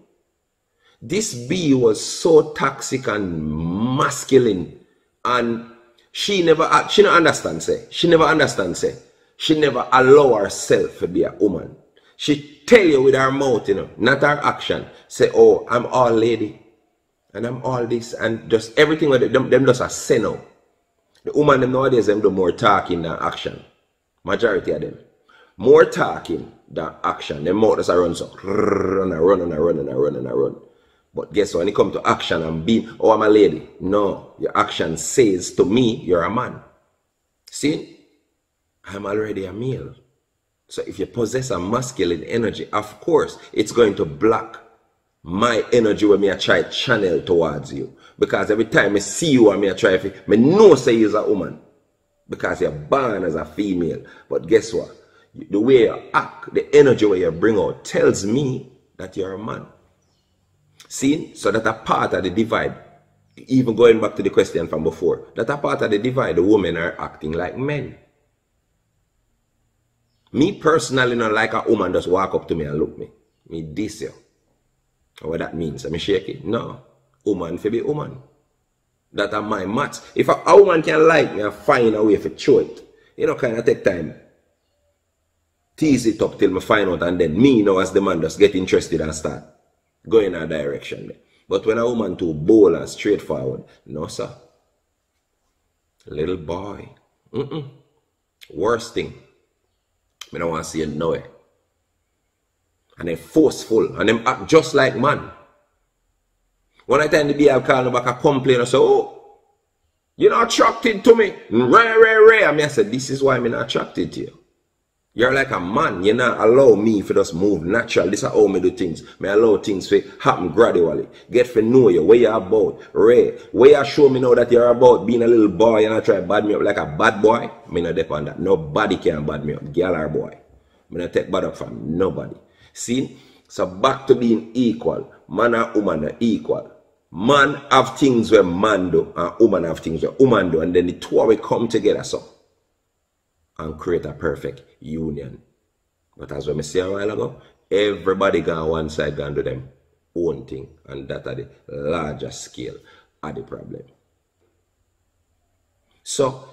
This bee was so toxic and masculine, and she don't understand, say. She never understand, say. She never allow herself to be a woman. She tell you with her mouth, not her action. Say, oh, I'm all lady, and I'm all this, and just everything with them just a say no. The woman them nowadays, them do more talking than action. Majority of them. More talking than action. Them mouth just a run so. Run. But guess what? When it comes to action and being, oh, I'm a lady. No, your action says to me, you're a man. See? I'm already a male. So if you possess a masculine energy, of course, it's going to block my energy when I try to channel towards you. Because every time I see you and I try to, I know say you're a woman. Because you're born as a female. But guess what? The way you act, the energy where you bring out tells me that you're a man. See? So that a part of the divide, even going back to the question from before, that a part of the divide, the women are acting like men. Me personally not like a woman just walk up to me and look me. Me diss you. What that means? I mean shake it. No. Woman for be woman. That are my maths. If a woman can like me and find a way to show it, you know, kind of take time. Tease it up till me find out, and then me now as the man just get interested and start going in a direction there. But when a woman too bold and straightforward, no sir. Little boy. Worst thing. I don't want to see it nowhere. And then forceful. And them act just like man. When I tell the BL call me back a complain, I say, oh, you're not attracted to me. Ray. I mean, I said, this is why I'm not attracted to you. You're like a man. You not allow me to just move natural. This is how I do things. I allow things to happen gradually. Get to know you, where you're about. Ray, where you show me now that you're about being a little boy and I try to bad me up like a bad boy. I not depend on that. Nobody can bad me up. Girl or boy. I not take bad up from nobody. See? So back to being equal. Man and woman are equal. Man have things where man do and woman have things where woman do. And then the two will come together so. And create a perfect union. But as we said a while ago, everybody gone one side gonna do them own thing. And that at the larger scale are the problem. So,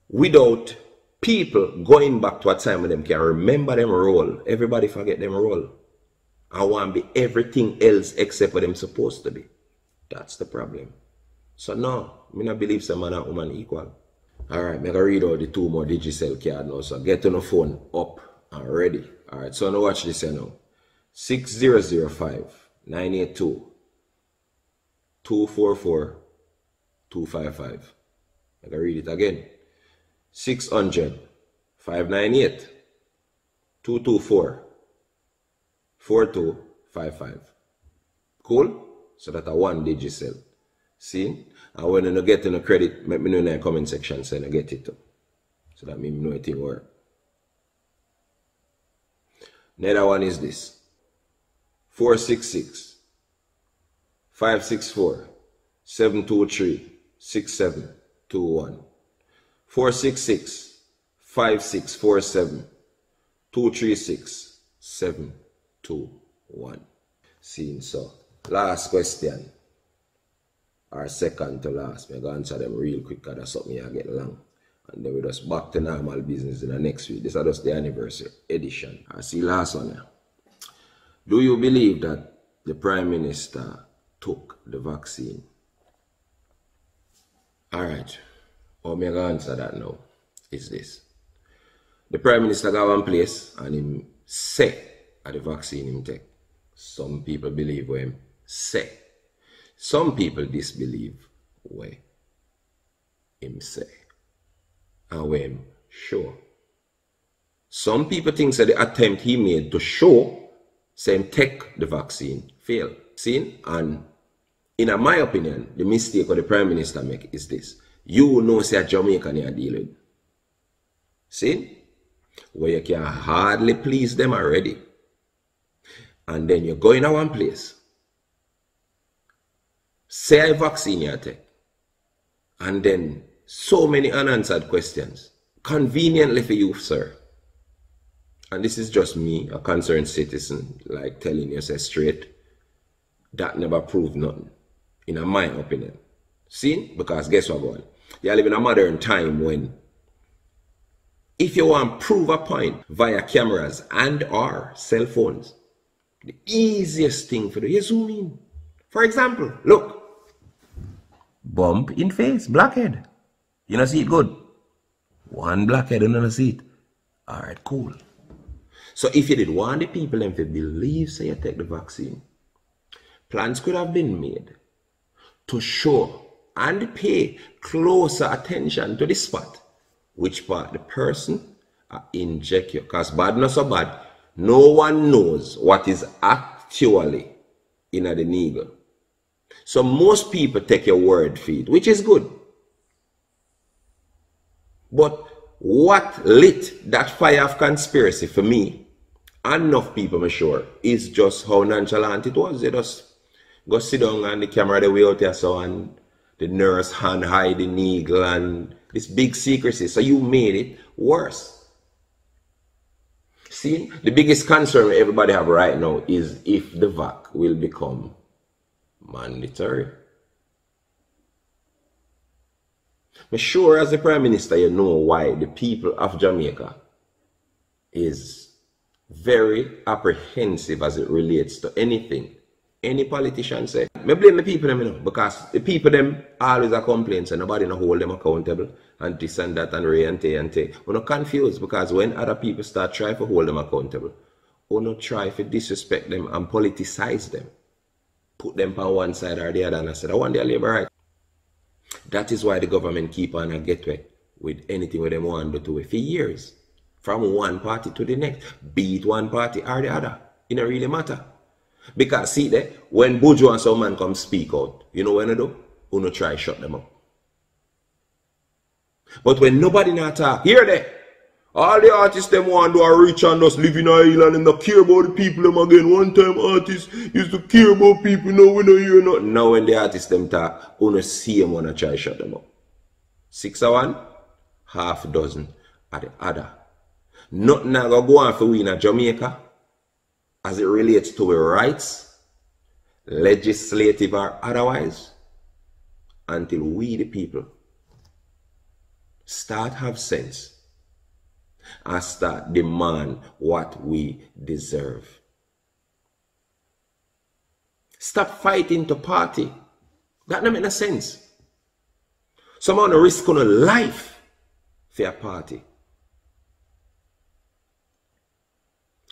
without people going back to a time when them can remember them role, everybody forget them role. I want to be everything else except what them supposed to be. That's the problem. So no, I don't believe some man and woman equal. Alright, I'm going to read out the two more Digicel card now. So get on the phone up and ready. Alright, so now watch this here now. 6005 982 244 255. I'm going to read it again. 600 598 224 4255. Cool? So that's a one Digicel. See? And when you get no credit, let me know in the comment section so you get it too. So that means know it will work. Another one is this. 466 564 723 6721. 466 5647 236 721. Seen so. Last question. Or second to last. I'm going to answer them real quick because that's something I get long. And then we just back to normal business in the next week. This is just the anniversary edition. I see last one here. Do you believe that the Prime Minister took the vaccine? Alright. How I'm going to answer that now is this. The Prime Minister got one place and him say at the vaccine him take. Some people believe what him say. Some people disbelieve what him say. And what him show. Some people think that the attempt he made to show say him take the vaccine failed. See? And in my opinion, the mistake of the Prime Minister make is this. You know say a Jamaican you deal with. See? Where you can hardly please them already. And then you go in a one place. Say a vaccine you take. And then so many unanswered questions. Conveniently for you, sir. And this is just me, a concerned citizen, like telling you say straight. That never proved nothing. In my opinion. See? Because guess what, boy? You live in a modern time when if you want to prove a point via cameras and or cell phones, the easiest thing for you zoom in. For example, look. Bump in face, blackhead. You don't see it good. One blackhead and another see it. Alright, cool. So if you did want the people them to believe say you take the vaccine, plans could have been made to show and pay closer attention to the spot which part the person inject you. Because badness or bad, no one knows what is actually in the needle. So most people take your word for it, which is good. But what lit that fire of conspiracy for me, enough people, I'm sure, is just how nonchalant it was. They just go sit down and the camera the way out there, so, and the nurse hand hide the needle and this big secrecy. So you made it worse. See, the biggest concern everybody have right now is if the vac will become mandatory. I'm sure as the Prime Minister you know why the people of Jamaica is very apprehensive as it relates to anything any politician say. I blame the people them, you know, because the people them always are complaining, so nobody no hold them accountable and this and that and ray and tay and tay. We're not confused because when other people start trying to hold them accountable, or not try to disrespect them and politicize them, put them on one side or the other, and I said, I want their labor right. That is why the government keep on a get way with anything with them want to do it for years. From one party to the next. Be it one party or the other. It don't really matter. Because see there, when Bojo and some man come speak out, you know what I do? You no try shut them up. But when nobody not talk, hear there. All the artists them want to do a rich and just live in an island and not care about the people them again. One time artists used to care about people, now we don't hear nothing. Now when the artists them talk, you no see them wanna try shut them up. 6 of one, half a dozen of the other. Nothing now go on for we in Jamaica as it relates to our rights, legislative or otherwise, until we the people start have sense and start demand what we deserve. Stop fighting to party. That don't make no sense. Someone risk on a life for a party.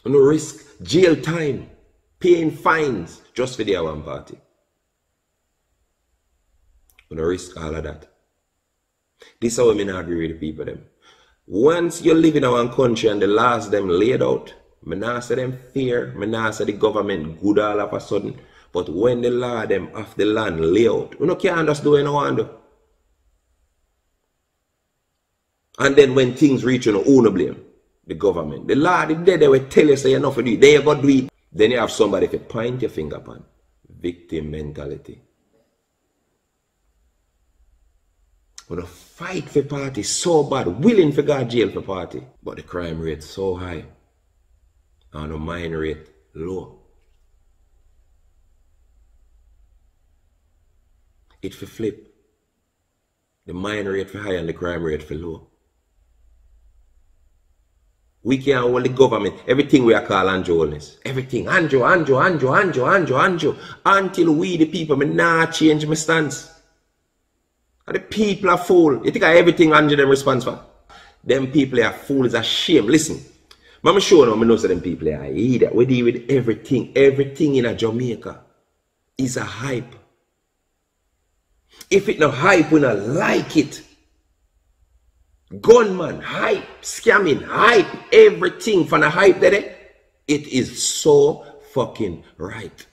No risk jail time, paying fines just for their one party. No risk all of that. This is how I agree with the people them. Once you live in our country and the laws them laid out, I not say them fear, I not say the government good all of a sudden, but when the law them of the land lay out, we no can't just do what you want to do. And then when things reach you, no blame the government. The law, the day they will tell you say enough to do it, then you go do it. Then you have somebody to point your finger upon. Victim mentality. But the fight for party so bad, willing to go to jail for party. But the crime rate so high. And the mine rate low. It for flip. The mine rate for high and the crime rate for low. We can't hold the government, everything we are called Andrewness. Everything, Andrew. Until we the people, may not change my stance. And the people are fool. You think everything Andrew them responsible? Them people are fools, are shame. Listen, I'm sure now, I know them people are either. We deal with everything. Everything in a Jamaica is a hype. If it not hype, we not like it. Gunman, hype, scamming, hype, everything from the hype there, it is so fucking right.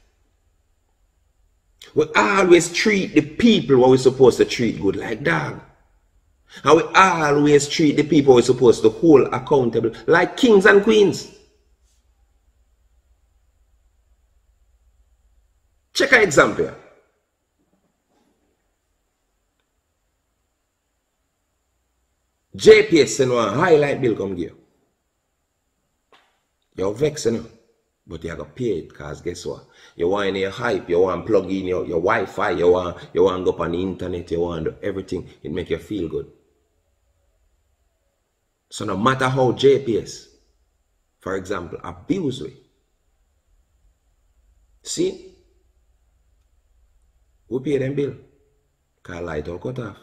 We always treat the people what we're supposed to treat good like dog. And we always treat the people we're supposed to hold accountable like kings and queens. Check an example here. JPS send one highlight bill come give. You're vexed, you know, but you have to pay it because guess what? You want your hype, you want to plug in your Wi-Fi, you want to go up on the internet, you want to do everything, it make you feel good. So no matter how JPS, for example, abuse we. See? We pay them bill. Because light all cut off.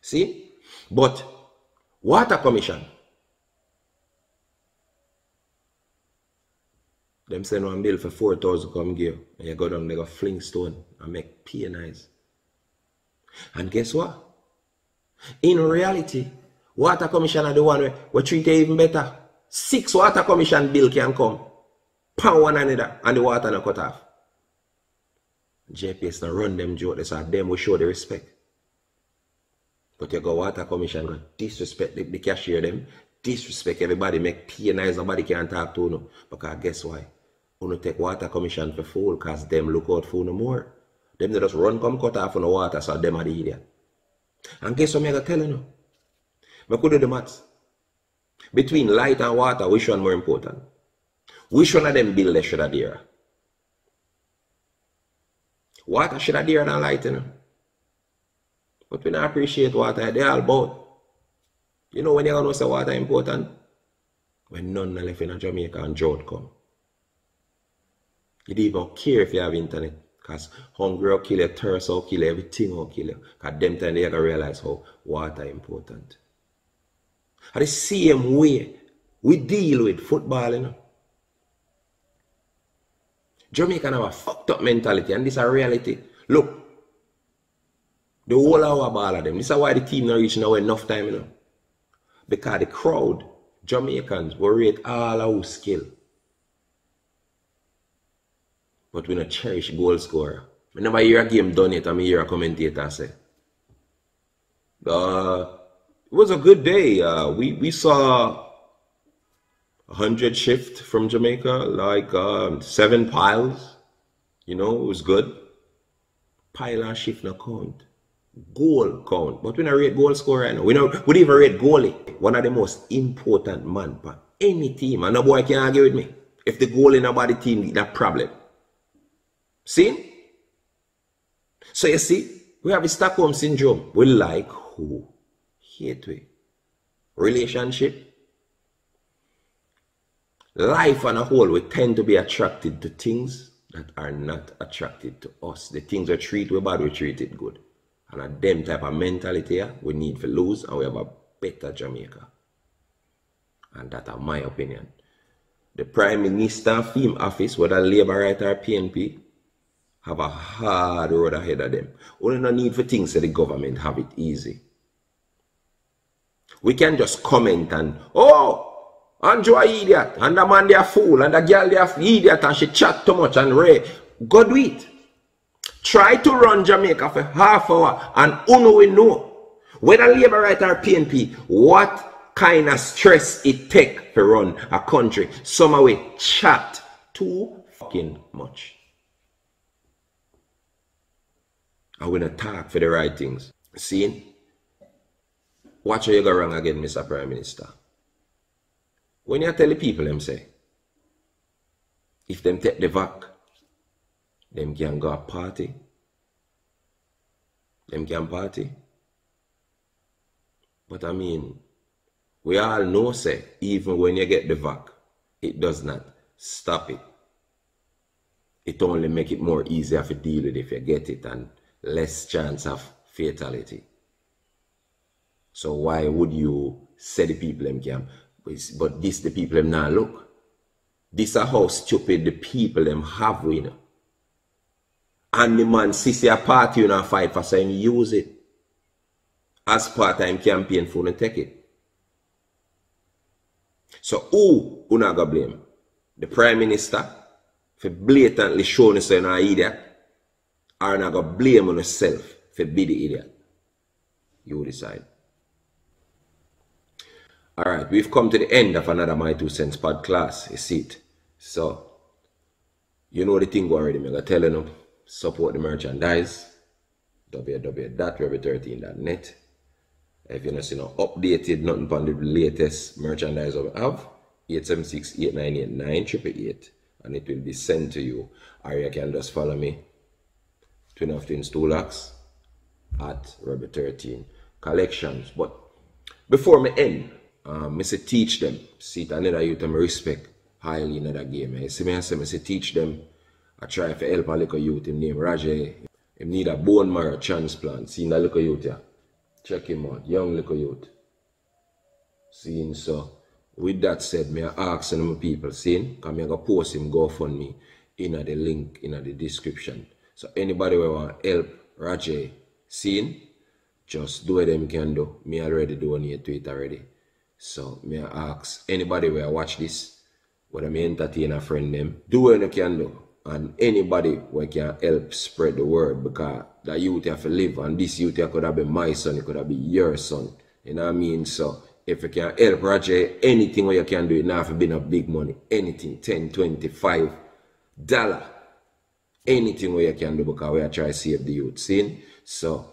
See? But Water Commission, them send one bill for 4,000 come give. And you go down, they go fling stone and make pianize. And guess what? In reality, Water Commission are the one we treat you even better. 6 Water Commission bill can come. Pound one another and the water not cut off. JPS now run them joke, so them will show the respect. But you go Water Commission, go disrespect the cashier them, disrespect everybody, make penalize, nobody can talk to you. Because guess why? You take Water Commission for fool, because them look out for no more. Them they just run come cut off on the water, so them are the idiot. And guess what I'm going to tell you? I could do the maths. Between light and water, which one more important? Which one of them bill they should have there? Water should have there than light, you know. But we don't appreciate water, they all both. You know when you're going to say water important? When none are left in Jamaica and drought come. You don't even care if you have internet. Because hunger will kill you, thirst will kill you, everything will kill you. Because them time they gotta realize how water is important. And the same way we deal with football, you know. Jamaican have a fucked up mentality, and this is a reality. Look, the whole hour ball of them. This is why the team not reaching now enough time, you know. Because the crowd, Jamaicans, will rate all our skill. But we don't cherish goal scorer. I never hear a game done it, and I hear a commentator say. It was a good day. We saw 100 shift from Jamaica, like 7 piles. You know, it was good. Pile and shift no count. Goal count. But we don't rate goal scorer right now. We don't even rate goalie. One of the most important man for any team. And no boy can argue with me. If the goalie nobody team, that's a problem. See? So you see, we have a Stockholm syndrome. We like who? Hate we. Relationship. Life on a whole, we tend to be attracted to things that are not attracted to us. The things we treat we bad, we treat it good. And at them type of mentality here, we need to lose and we have a better Jamaica. And that's my opinion. The Prime Minister Theme Office, whether Labour Right or PNP, have a hard road ahead of them. Only no need for things that the government have it easy. We can just comment and, oh, Andrew a idiot, and the man they a fool, and the girl they a idiot, and she chat too much and Ray. Go do it. Try to run Jamaica for half hour, and uno will know. Whether Labour Right or PNP, what kind of stress it take to run a country. Some of we chat too fucking much. And we don't talk for the right things. See? Watch how you go wrong again, Mr. Prime Minister. When you tell the people, them say, if them take the vac, them can go a party. Them can party. But I mean, we all know, say, even when you get the vac, it does not stop it. It only make it more easier to deal with if you get it and less chance of fatality. So why would you say the people them can? But this the people them now look. This is how stupid the people them have, you know. And the man sissy a party you know fight for saying use it as part-time campaign for and take it. So who not gonna blame? The Prime Minister for blatantly showing us an idiot, or not gonna blame on yourself for be the idiot? You decide. Alright, we've come to the end of another My 2 Cents podcast. You see it. So, you know the thing already. I'm going to tell you, support the merchandise. www.rebel13.net. If you don't see no updated, nothing on the latest merchandise we have, 876-898-9888. And it will be sent to you. Or you can just follow me, Twin of Twins TU-LOX'S at Rebel13 Collections. But before me end, I say teach them. See it another youth I respect highly in another game. I say teach them. I try to help a little youth. Him name Rajay. He need a bone marrow transplant. See that little youth here. Check him out. Young little youth. See, so with that said, me ask some people, see, because I'm going to post him GoFundMe in the link in the description. So anybody who want help Rajay, see, just do what them can do. Me already donate to it already. So me ask anybody where watch this, whether me entertain a friend them, do what you can do. And anybody who can help spread the word, because the youth have to live, and this youth could have been my son, it could have been your son. You know what I mean? So if you can help Roger, anything what you can do, it not have to be a big money. Anything, 10, 25 $, anything what you can do, because we are trying to save the youth. See? So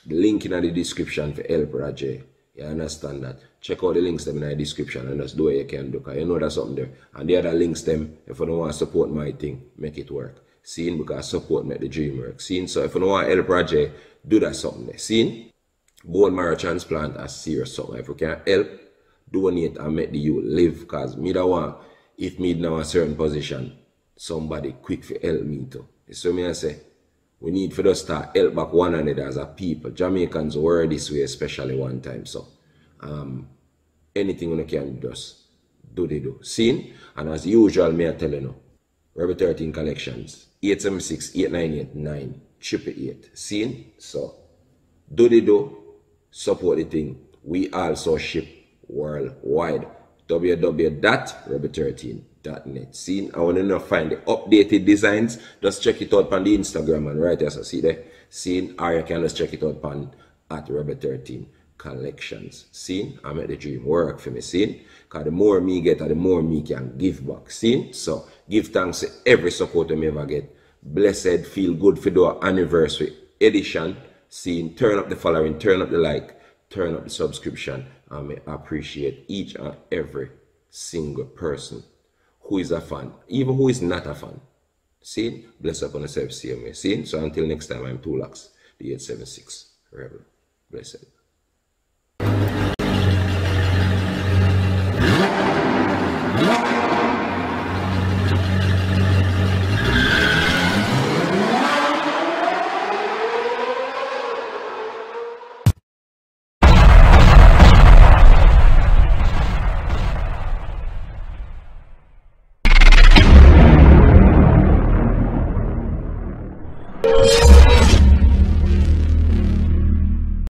the link in the description for help Roger. You understand that? Check out the links them in the description and just do what you can do, because you know there's something there. And the other links them, if you don't want to support my thing, make it work. Seeing, because support make the dream work. Seeing, so if you don't want to help Roger, do that something there. Seeing, bone marrow transplant is serious something. If you can help, donate and make the youth live, because me don't want, if me now a certain position, somebody quick for help me too. So me I say, we need for us to help back one another as a people. Jamaicans were this way, especially one time. So, anything we can just do they do. Seen? And as usual, me I tell you now, Rebel 13 collections, 876-8989-888. Seen? So, do they do, support the thing. We also ship worldwide. www.rebel13.net. Seen? I want to know find the updated designs. Just check it out on the Instagram and right there. So see there. Seen? Or you can just check it out on at Rebel 13 collections. Seen? I make the dream work for me. Seen? Because the more me get, the more me can give back. Seen? So give thanks to every support me ever get. Blessed, feel good for the anniversary edition. Seen? Turn up the following, turn up the like, turn up the subscription. I appreciate each and every single person who is a fan, even who is not a fan. See? Bless up on yourself, same way. See? So until next time, I'm TU-LOX'S, the 876 Rebel. Blessed.